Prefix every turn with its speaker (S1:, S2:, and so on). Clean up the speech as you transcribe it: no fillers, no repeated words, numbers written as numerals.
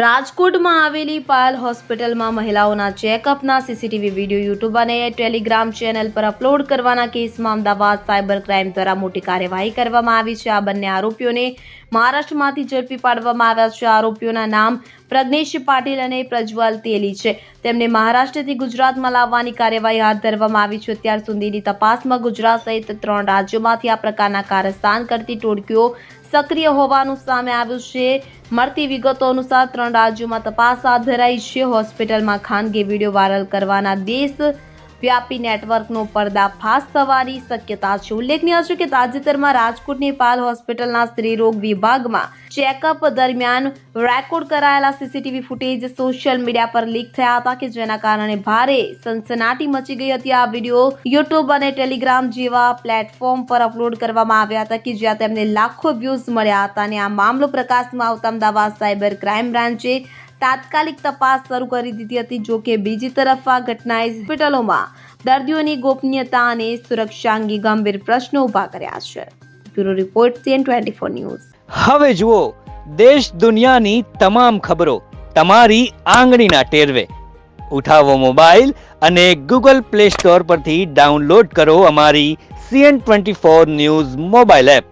S1: રાજકોટમાં આવેલી પાયલ હોસ્પિટલમાં મહિલાઓના ચેકઅપના સીસીટીવી વિડીયો યુટ્યુબ અને ટેલિગ્રામ ચેનલ પર અપલોડ કરવાના કેસમાં અમદાવાદ સાયબર ક્રાઇમ દ્વારા મોટી કાર્યવાહી કરવામાં આવી છે. આ બંને આરોપીઓને મહારાષ્ટ્રમાંથી ઝડપી પાડવામાં આવ્યા છે. આરોપીઓના નામ પ્રજ્ઞેશ પાટીલ અને પ્રજ્વલ તેલી છે. તેમને મહારાષ્ટ્રથી ગુજરાતમાં લાવવાની કાર્યવાહી હાથ ધરવામાં આવી છે. અત્યાર સુધીની તપાસમાં ગુજરાત સહિત 3 રાજ્યોમાંથી આ પ્રકારના કારસ્તાન કરતી ટોળકીઓ સક્રિય હોવાનું સામે આવ્યું છે. મળતી વિગતો અનુસાર 3 રાજ્યોમાં તપાસ હાથ ધરાઈ છે. હોસ્પિટલમાં ખાનગી વિડીયો વાયરલ કરવાના દેશવ્યાપી નેટવર્કનો પર્દાફાશ થવાની શક્યતા છે. ઉલ્લેખનીય છે કે તાજેતરમાં રાજકોટની પાયલ હોસ્પિટલના સ્ત્રીરોગ વિભાગમાં ચેકઅપ દરમિયાન રેકોર્ડ કરાયેલા સીસીટીવી ફૂટેજ સોશિયલ મીડિયા પર લીક થયા હતા કે જેના કારણે ભારે સનસનાટી મચી ગઈ હતી. આ વિડીયો યુટ્યુબ અને ટેલિગ્રામ જેવા પ્લેટફોર્મ પર અપલોડ કરવામાં આવ્યા હતા કે જ્યાં તેમને લાખો વ્યૂઝ મળ્યા હતા અને આ મામલો પ્રકાશમાં આવતા અમદાવાદ સાયબર ક્રાઇમ બ્રાન્ચે તાત્કાલિક તપાસ શરૂ કરી દીધી હતી. જો કે બીજી તરફ આ ઘટનાએ હોસ્પિટલોમાં દર્દીઓની ગોપનીયતા અને સુરક્ષા અંગે ગંભીર પ્રશ્નો ઊભા કર્યા છે. Bureau report CN24 news.
S2: હવે જુઓ દેશ દુનિયાની તમામ ખબરો તમારી આંગળીના ટેરવે. ઉઠાવો મોબાઈલ અને Google Play Store પરથી ડાઉનલોડ કરો અમારી CN24 ન્યૂઝ મોબાઈલ એપ.